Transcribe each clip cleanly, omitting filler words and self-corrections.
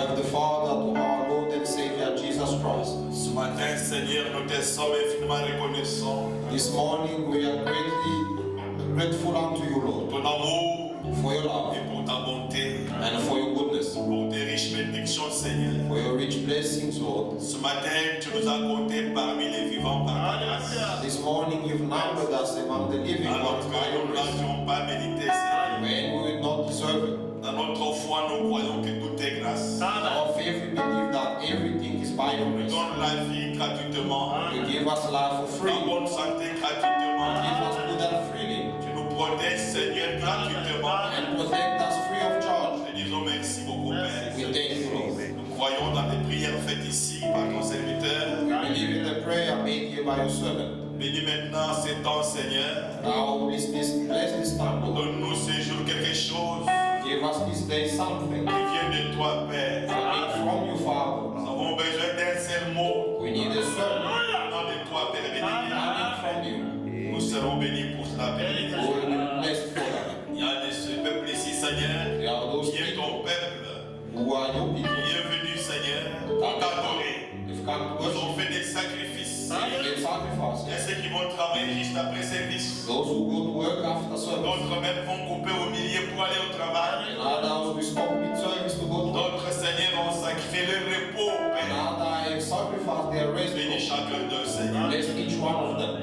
have the Father, to our Lord and Savior Jesus Christ. Ce matin, Seigneur, nous te sommes infiniment reconnaissants. This morning we are greatly grateful unto you, Lord, Ton amour for your love et pour ta bonté, and for your goodness, pour tes riches bénédictions, Seigneur. for your rich blessings, Lord. Ce matin, tu nous as comptés parmi les vivants par ta grâce. This morning you've numbered us among the living Alors ones que by your nous ne grace. l'avions pas mérité, Seigneur. When we would not deserve it. Dans notre foi, nous croyons que tout est grâce. In our faith we believe that everything is by your Tu grace. donnes la vie gratuitement, You give us life for free. la bonne santé Give gratuitement. us good and freely. Tu nous protèges, Seigneur, gratuitement. And protect us free of charge. Te disons merci beaucoup, Père. We thank you, Lord. Nous croyons dans les prières faites ici par ton serviteur. We believe in the prayer made here by your servant. Bénis maintenant ces temps, Seigneur. Now bless this time, Lord. Donne-nous ce jour quelque chose Give us this day something qui vient de toi, Père. coming from you, Father. Nous avons besoin d'un seul mot. We need a sermon Venant de toi, Père béni. coming from you. Nous serons bénis pour cela, Père. We will be blessed for that. Il y a de ce peuple ici, Seigneur, There are those qui est people ton peuple, who are your people. qui est venu, Seigneur, pour t'adorer. They've come to Ils ont worship. fait des sacrifices. They sacrifice. Il y a ceux qui vont travailler juste après service. Those who go to work after service. D'autres même vont couper au milieu pour aller au travail. And others will stop mid service to go to work. D'autres, Seigneur, ont sacrifié leur repos, And Père. others sacrifice their rest. Bénis chacun d'eux, Seigneur. Bless each one of them.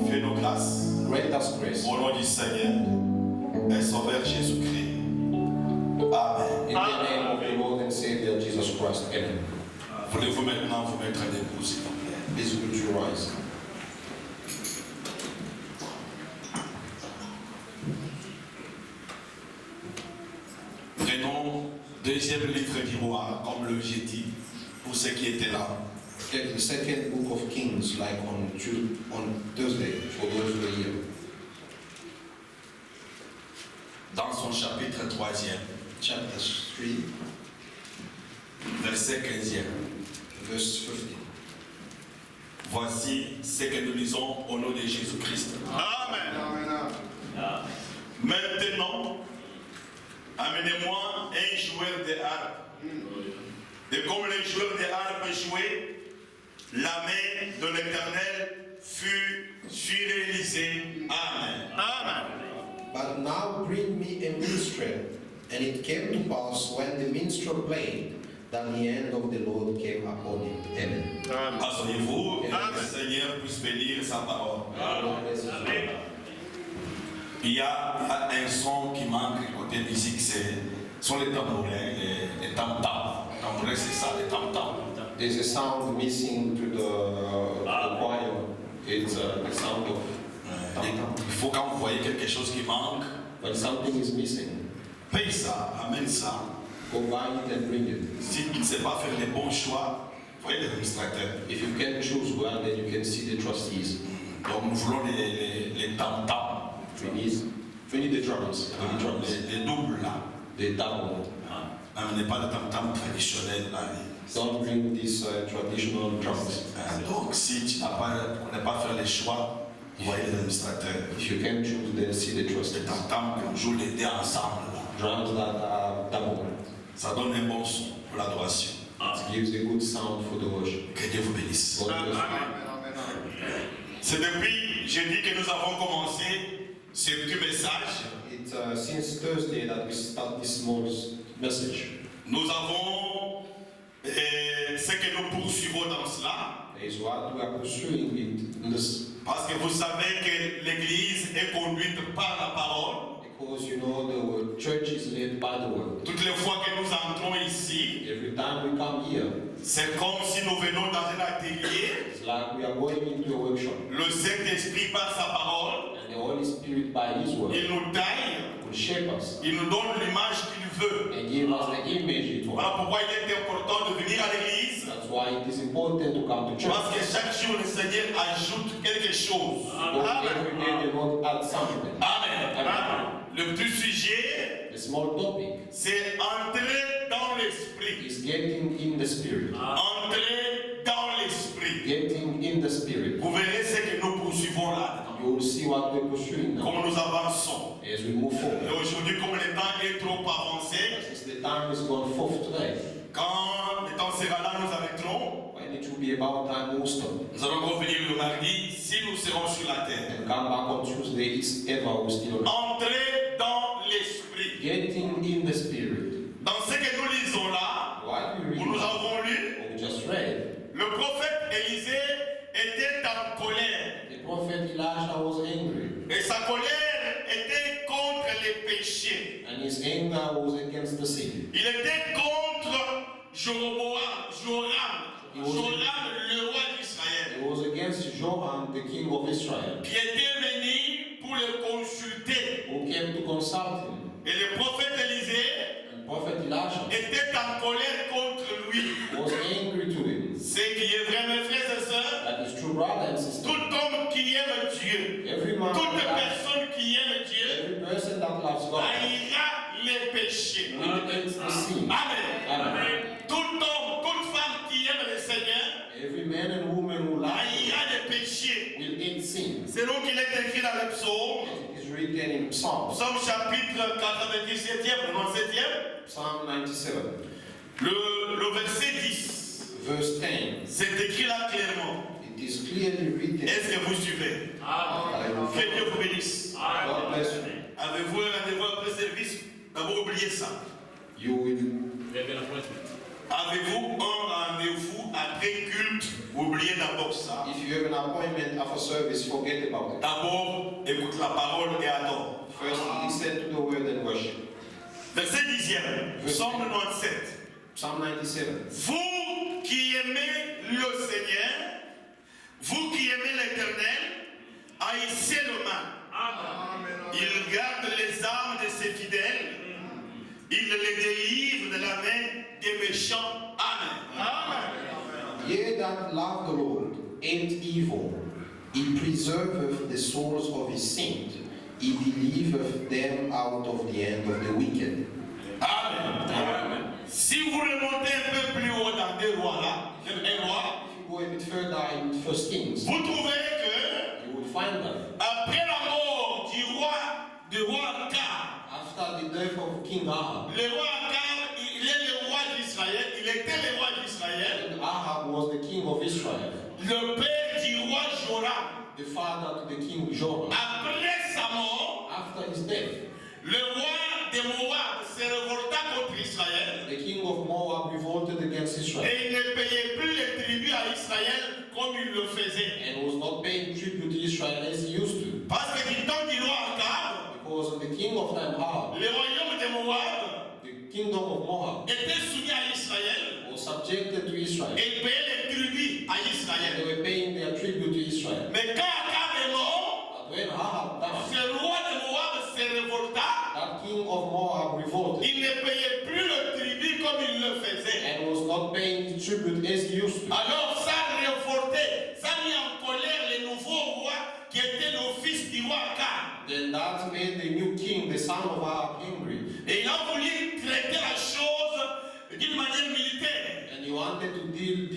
Fais-nous grâce. Grant us grace. Au nom du Seigneur et Sauveur Jésus-Christ. Amen. In the name of the Lord and Savior Jesus Christ. Amen. Voulez-vous maintenant vous mettre debout, s'il vous plaît? Please would you rise. Prenons deuxième livre du roi, comme le j'ai dit, pour ceux qui étaient là. Take the second book of Kings, like on Thursday, for those who are here. Dans son chapitre 3e, Chapter 3, verset 15e. verse 15. Voici ce que nous lisons au nom de Jésus-Christ. Amen. Maintenant, amenez-moi un joueur de harpe. Et comme les joueurs de harpe jouaient, la main de l'Éternel fut sur Élysée. Amen. Amen. But now bring me a minstrel. And it came to pass when the minstrel played, that the hand of the Lord came upon him. Amen. Asseyez-vous, que Amen. le Seigneur puisse bénir sa parole. Lord bless you. Il y a un son qui manque côté musique, ce sont les tambourins, les tam-tams. Les tambourins, c'est ça, les tam-tams. There's a sound missing to the choir. It's the sound of tam-tam. Il faut quand vous voyez quelque chose qui manque, When something is missing, paye ça, amène ça. go buy it and bring it. Si tu ne sais pas faire les bons choix, voyez les administrateurs. If you can choose well, then you can see the trustees. Donc nous voulons les tam-tams, We need the drums, les doubles là. the double. N'amenez pas le tam-tam traditionnel là. Don't bring these traditional drums. Donc si tu ne connais pas faire les choix, voyez les administrateurs. If you can choose, then see the Les trustees. tam-tams qu'on joue les deux ensemble là. Drums that are double. Ça donne un bon son pour l'adoration. It gives a good sound for the worship. Que Dieu vous bénisse. God bless you. C'est depuis jeudi que nous avons commencé ce petit message. It's since Thursday that we start this small message. Nous avons ce que nous poursuivons dans cela. Is what we are pursuing in this, Parce que vous savez que l'Église est conduite par la parole. because you know the church is led by the word. Toutes les fois que nous entrons ici, Every time we come here, c'est comme si nous venons dans un atelier. it's like we are going into a workshop, Le Saint-Esprit par sa parole, and the Holy Spirit by His word il nous taille, will shape us il nous donne l'image qu'il veut. and give us the image it wants. Voilà pourquoi il est important de venir à l'église. That's why it is important to come to church. Parce que chaque jour, le Seigneur ajoute quelque chose. Because every day the Lord adds something. Amen. Amen. Le petit sujet, The small topic c'est entrer dans l'esprit. is getting in the spirit. Entrer dans l'esprit. Getting in the spirit. Vous verrez ce que nous poursuivons là. You You will see what we're pursuing now comme nous avançons. as we move Et forward. aujourd'hui, comme le temps est trop avancé, Since the time is gone forth today, quand le temps sera là, nous arrêterons. when it will be about time, we'll stop. Nous allons revenir le mardi si nous serons sur la terre. And come back on Tuesday if ever we're still around. Entrez dans l'esprit. Getting in the spirit. Dans ce que nous lisons là, What we où nous read, avons lu, what we just read, le prophète Élisée était en colère. the prophet Elijah was angry. Et sa colère était contre les péchés. And his anger was against the sin. Il était contre Joram, le roi d'Israël, It was against Joram, the king of Israel, qui était venu pour le consulter. who came to consult him. Et le prophète Élisée And prophet Elijah était en colère contre lui. was angry to him. Ce qui est vrai, mes frères et sœurs, That is true, brother and sister. tout homme qui aime Dieu, Every man, toute that loves, personne qui aime Dieu, every person that loves God haïra les péchés. will hate the sin. Amen. Amen. Tout homme, toute femme qui aime le Seigneur, Every man and woman who loves haïra les péchés. will hate sin. C'est donc qu'il est écrit dans le psaume, It is written in Psalms, psaume chapitre 97e, 97e, Psalm 97, le verset 10. verse 10. C'est écrit là clairement. It is clearly written. Est-ce que vous suivez? Que Dieu vous bénisse. God bless you. Avez-vous un rendez-vous après service? D'abord, oubliez ça. You will. Avez-vous un rendez-vous après culte? Oubliez d'abord ça. If you have an appointment after service, forget about it. D'abord, écoute la parole et adore. First, listen to the word and worship. Verset 10e, psaume 97. Psalm 97. Vous qui aimez le Seigneur, vous qui aimez l'Éternel, haïssez le mal. Il garde les âmes de ses fidèles. Il les délivre de la main des méchants. Amen. Ye that love the Lord, hate evil. He preserveth the souls of his saints. He delivereth them out of the hand of the wicked. Amen. Si vous remontez un peu plus haut dans des rois là, un roi, If you go a bit further in 1 Kings, vous trouverez que you will find that après la mort du roi Akab, after the death of King Ahab, le roi Akab, il est le roi d'Israël, il était le roi d'Israël, King Ahab was the king of Israel, le père du roi Joram. the father to the king Joram. Après sa mort, After his death, le roi de Moab se révolta contre Israël the king of Moab revolted against Israel et il ne payait plus les tribus à Israël comme il le faisait. and was not paying tribute to Israel as he used to. Parce que du temps du roi Akab, Because the king of time, Ahab, le royaume de Moab the kingdom of Moab, était soumis à Israël was subjected to Israel. et il payait les tribus à And Israël. they were paying their tribute to Israel. Mais quand Akab est mort, But when Ahab died, ce roi de Moab se révolta. that king of Moab revolted Il ne payait plus le tribut comme il le faisait. and was not paying tribute as he used to. Alors ça a révolté, ça a mis en colère le nouveau roi qui était le fils du roi Akab. Then that made the new king, the son of Ahab, angry. Et il a voulu traiter la chose d'une manière militaire. And he wanted to deal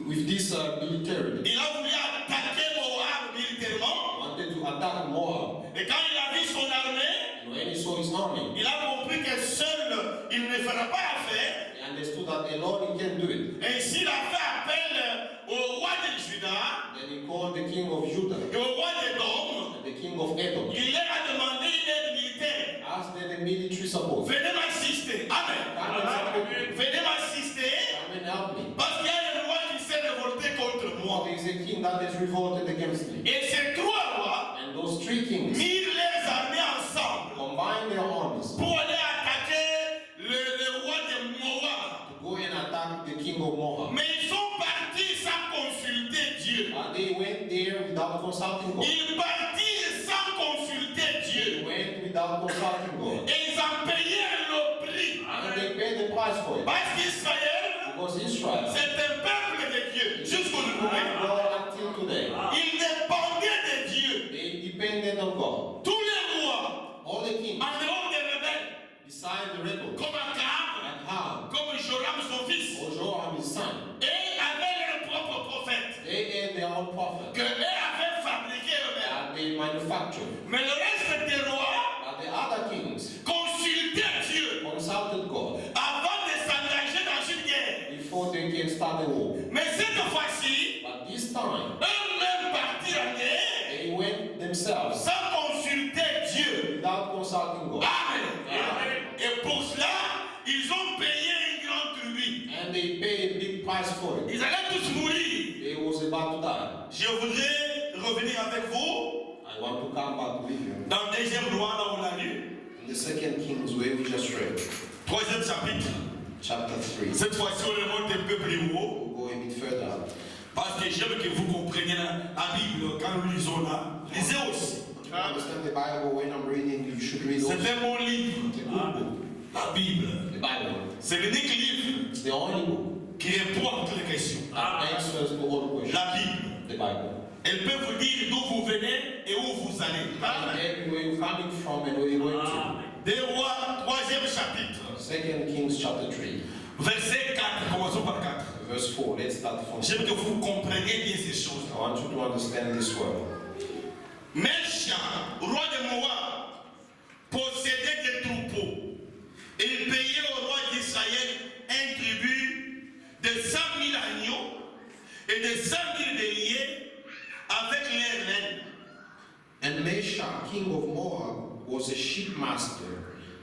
with this militarily. Il a voulu attaquer Moab militairement. He wanted to attack Moab. Et quand il a vu son armée, And when he saw his army, il a compris que seul il ne fera pas l'affaire. he understood that alone he can't do it. Et s'il a fait appel au roi de Juda Then he called the king of Judah et au roi d'Édom, and the king of Edom, il leur a demandé une aide militaire. asked them the military support. Venez m'assister. Amen. Come and support me. Venez m'assister. Come and help me. Parce qu'il y a un roi qui s'est révolté contre For moi. there is a king that has revolted against me. Et ces trois rois And those three kings mirent leurs armées ensemble combined their armies pour aller attaquer le roi de Moab. to go and attack the king of Moab. Mais ils sont partis sans consulter Dieu. And they went there without consulting God. Ils partirent sans consulter They Dieu. went without consulting God. Et ils en payèrent le prix. And they paid the price for it. Parce qu'Israël, Because Israel c'est un peuple de Dieu. Jusqu'aujourd'hui. God until today, Ils dépendaient de Dieu. they depended on God. Tous les rois, All the kings, en dehors des rebelles, beside the rebels, comme Akab, and Ham, comme Joram son fils, or Joram his son, et avaient leur propre prophète, they had their own prophet. que eux avaient fabriqué eux-mêmes. And they manufacture. Mais le reste des rois But the other kings consultaient Dieu consulted God avant de s'engager dans une guerre. before they can start the war. Mais cette fois-ci, But this time, eux-mêmes partirent en guerre they went themselves sans consulter Dieu. without consulting God. Amen. Et pour cela, ils ont payé un grand tribut. And they paid a big price for it. Ils allaient tous mourir. They was about to die. Je voudrais revenir avec vous I want to come back with you. dans le deuxième loi, là où on l'a lu, In the second Kings where we just read, troisième chapitre. chapter 3. Cette fois-ci, on remonte un peu plus haut, We'll go a bit further. parce que j'aime que vous compreniez la Bible quand nous lisons là. Lisez aussi. To understand the Bible, when I'm reading, you should read also. C'est un bon livre, It's a good book. la Bible. The Bible. C'est l'unique livre It's the only book qui répond à toutes les questions. that answers to all questions. La Bible. The Bible. Elle peut vous dire d'où vous venez et où vous allez. And then where you're coming from and where you're going to. Des rois, troisième chapitre, Second Kings chapter 3, verset 4. Commençons par 4. verse 4. Let's start from. J'aime que vous compreniez bien ces choses. I want you to understand this well. Mesha, roi de Moab, possédait des troupeaux. Il payait au roi d'Israël un tribut de 100 000 agneaux et de 100 000 béliers avec les reines. And Mesha, king of Moab, was a shipmaster,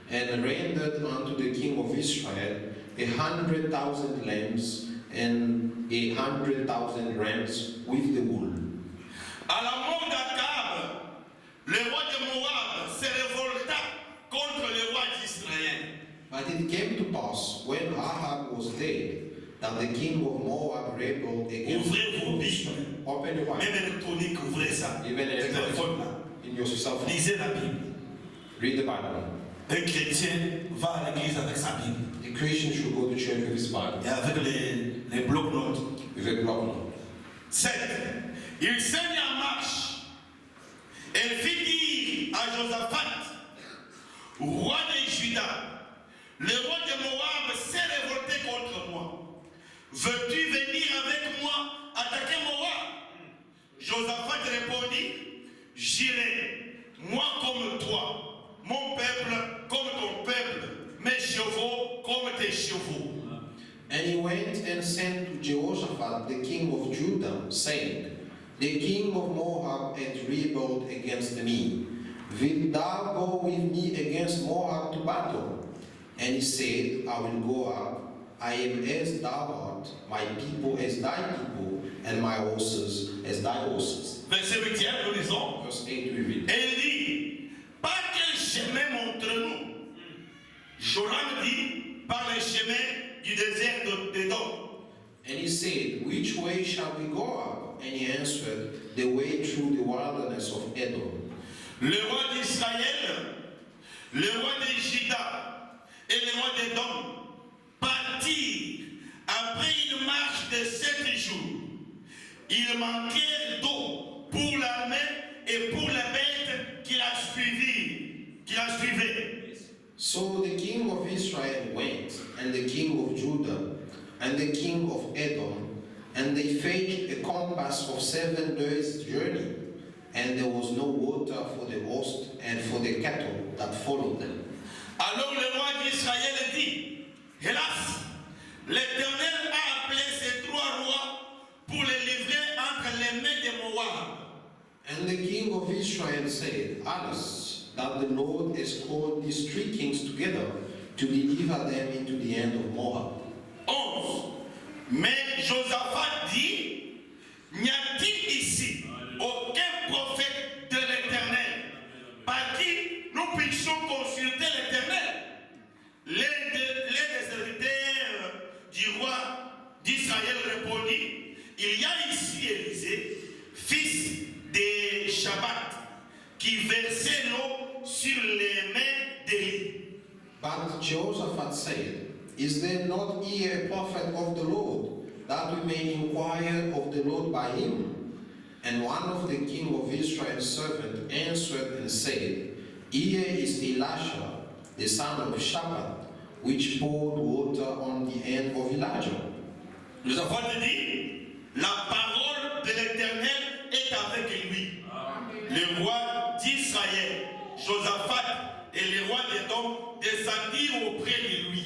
and rendered unto the king of Israel 100,000 lambs and 100,000 rams with the wool. À la mort d'Akab, le roi de Moab se révolta contre le roi d'Israël. But it came to pass, when Ahab was dead, that the king of Moab rebelled against Ouvrez vos Bibles, Open your Bible, même électronique, ouvrez ça. even Le téléphone là. in your cell phone. Lisez la Bible. Read the Bible. Un chrétien va à l'église avec sa Bible A Christian should go to church with his Bible, et avec les blocs-notes. with a block note. 7. Il se mit en marche. Elle fit dire à Josaphat, roi de Juda, le roi de Moab s'est révolté contre moi. Veux-tu venir avec moi attaquer Moab? Josaphat répondit, j'irai, moi comme toi, mon peuple comme ton peuple, mes chevaux comme tes chevaux. And he went and sent to Jehoshaphat, the king of Judah, saying, The king of Moab hath rebelled against me. Wilt thou go with me against Moab to battle? And he said, I will go up. I am as thou art, my people as thy people, and my horses as thy horses. Verset 8, nous lisons. Verse 8 we read. Et il dit, par quel chemin montre-nous? Joram dit, par le chemin du désert d'Édom. And he said, Which way shall we go up? And he answered, The way through the wilderness of Edom. Le roi d'Israël, le roi de Juda et le roi d'Édom partirent après une marche de 7 jours. Il manquait d'eau pour l'armée et pour les bêtes qui la suivaient. So the king of Israel went, and the king of Judah, and the king of Edom, and they fetched a compass of 7 days' journey, and there was no water for the host and for the cattle that followed them. Alors le roi d'Israël dit, hélas, l'Éternel a appelé ces 3 rois pour les livrer entre les mains de Moab. And the king of Israel said, Alas, that the Lord has called these 3 kings together to deliver them into the hand of Moab. 11. Mais Josaphat dit, n'y a-t-il ici aucun prophète de l'Éternel par qui nous puissions consulter l'Éternel? Les serviteurs du roi d'Israël répondit, il y a ici Élisée, fils de Shabbat, qui versait l'eau sur les mains d'Élie. But Jehoshaphat said, Is there not here a prophet of the Lord, that we may inquire of the Lord by him? And one of the king of Israel's servants answered and said, Here is Elisha, the son of Shaphat, which poured water on the head of Elijah. Josaphat dit, la parole de l'Éternel est avec lui. Le roi Josaphat et les rois d'Édom descendirent auprès de lui.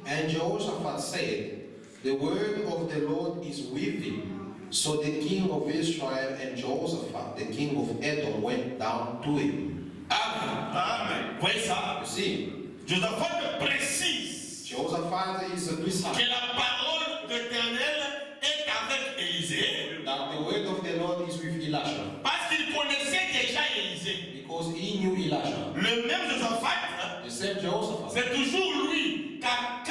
And Jehoshaphat said, "The word of the Lord is with him." So the king of Israel and Jehoshaphat, the king of Edom, went down to him. Amen. Amen. Voyez ça? You see, Josaphat précise Jehoshaphat is a que precise la parole de l'Éternel est avec Élisée that the word of the Lord is with Elisha, parce qu'il connaissait déjà Élisée. because he knew Elisha. Le même Josaphat, The same Jehoshaphat. c'est toujours lui, car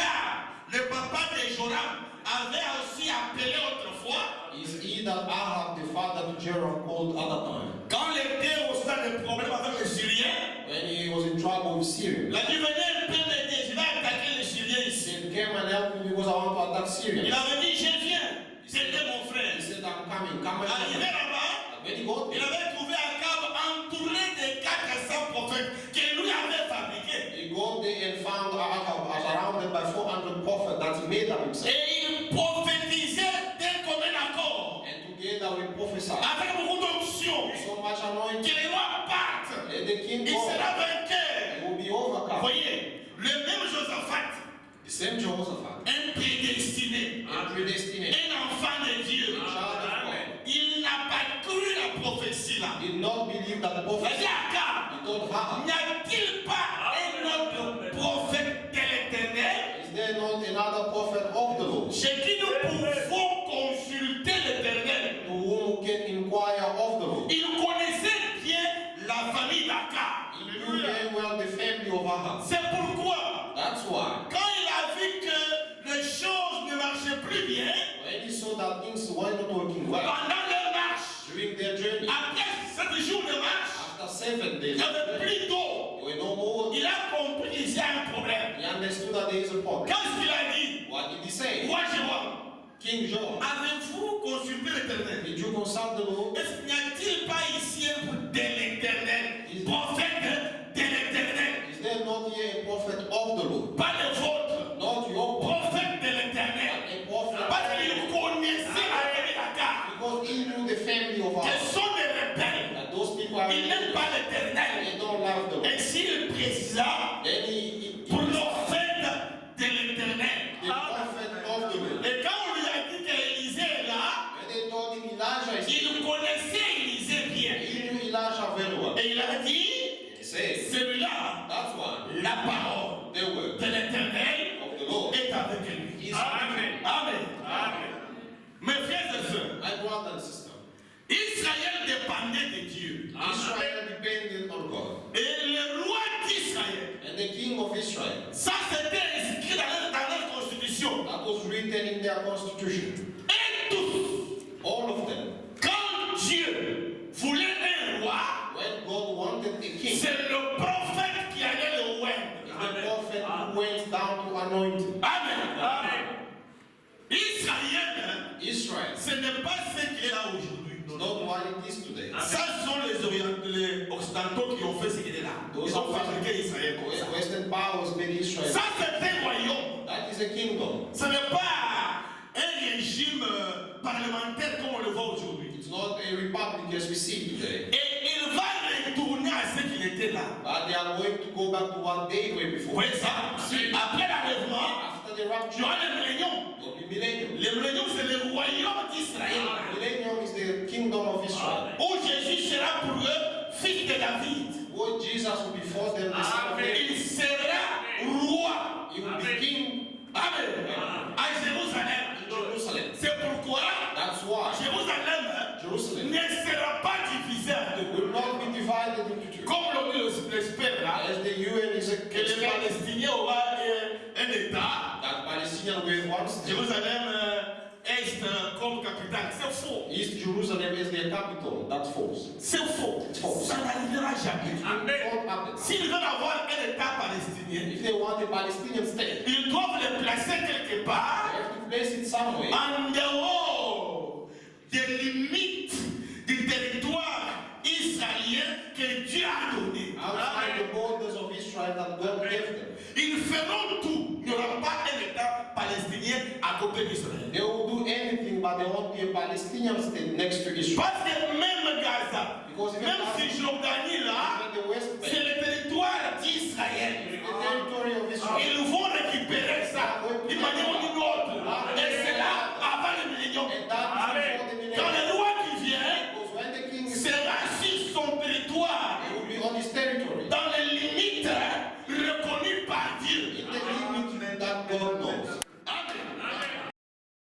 le papa de Joram avait aussi appelé autrefois. Is he that Ahab, the father to Jeroboam, called other time Quand il était au stade de problème avec les Syriens, when he was in trouble with Syria? il a dit venez peut m'aider, je vais attaquer les Syriens He ici. said, "Come and help me because I want to attack Il Syria." avait dit je viens, c'était mon frère. He said, "I'm coming. Come and Arrivé help me." là-bas, And when he got il there, avait trouvé Akab entouré de 400 prophètes que lui avait fabriqués. he got there and found Ahab surrounded by 400 prophets that he made up himself. Et il prophétisait d'un commun accord, And together we prophesied. avec beaucoup d'options, So much que anointing. les rois partent. Let the king Il go. sera vainqueur. He will be Vous overcome. voyez, le même Josaphat, The same Jehoshaphat, un prédestiné, a predestinated, un enfant de Dieu, child of God, il n'a pas cru la prophétie là. did not believe that the Il a prophet. dit à Akab, He told Ahab, n'y a-t-il pas un autre prophète de l'Éternel "Is there not another prophet of the Lord chez qui nous pouvons consulter l'Éternel? to whom we can inquire of the Lord?" Il connaissait bien la famille d'Akab. He knew very well the family of Ahab. C'est pourquoi, That's why quand il a vu que les choses ne marchaient plus bien, when he saw that things were not working well pendant leur marche, during their journey, après 7 jours de marche, after 7 il days, n'y avait there plus d'eau. were no more. Il a compris qu'il y a un problème. He understood that there is a problem. Qu'est-ce qu'il a dit? What did he say? Moi, je vois. King John, Avez-vous consulté l'Éternel? did you consult the Lord? Est-ce qu'il n'y a-t-il pas ici un de l'Éternel, prophète de l'Éternel, Is there not here a prophet of the Lord? pas le vôtre, Not your prophet, prophète de l'Éternel? a prophet. Parce qu'il connaissait la famille d'Akab, Because he knew the family of que Ahab. sont des rebelles. That those people are Ils n'aiment pas l'Éternel. they don't love the Lord. Et s'il précisa Then he prophète de l'Éternel. the prophet of the Lord. Et quand on lui a dit qu'Élisée est là, When they told him Elijah is il connaissait Élisée bien. he knew Elijah very well. Et il a dit, He said, celui-là, that's why la parole the word de l'Éternel of the Lord est avec lui. is Amen. Amen. Amen. Mes frères et sœurs, My brother and sister, Israël dépendait de Dieu. Israel depended on God. Et le roi d'Israël, And the king of Israel, ça c'était inscrit dans leur constitution. that was written in their constitution. Et tous, All of them. quand Dieu voulait un roi, When God wanted a king, c'est le prophète qui allait le it's oindre. the prophet who went down to anoint him. Amen. Amen. Israël, Israel, ce n'est pas ce qu'il est là aujourd'hui. it's not what it is today. Ça, ce sont les occidentaux qui ont fait ce qu'il est là. Ils ont fabriqué Israël comme ça. Western powers made Israel. Ça, c'est un royaume. That is a kingdom. Ce n'est pas un régime parlementaire comme on le voit aujourd'hui. It's not a republic as we see today. Et il va retourner à ce qu'il était là. But they are going to go back to what they were Vous before. voyez ça? Après l'enlèvement, After the tu rapture, as le millénium. there'll be millennium. Le millénium, c'est le royaume d'Israël. Millennium is the kingdom of Israel. Où Jésus sera pour eux fils de David. What Jesus will be for them, the son of David. Il sera roi. He will be king Amen. À Jérusalem. in Jerusalem. C'est pourquoi That's why Jérusalem Jerusalem ne sera pas divisée en deux. will not be divided into two. Comme l'ont dit l'expert là, As the UN is a que les Palestiniens auront un État. that Palestinian will want Jérusalem est comme capitale. C'est faux. East Jerusalem is their capital. That's false. C'est faux. Faux. Ça n'arrivera jamais. It won't happen. S'ils veulent avoir un État palestinien, If they want a Palestinian state, ils doivent le placer quelque part they have to place it somewhere en dehors des limites du territoire israélien que Dieu a donné. outside the borders of Israel that God gave them. Ils feront tout. Il n'y aura pas un État palestinien à côté d'Israël. They will do anything but they want the Palestinian state next to Israel. Parce que même Gaza, Because even même Gaza, Cisjordanie là, even the West c'est Bank, le territoire d'Israël. the territory of Israel. Ils vont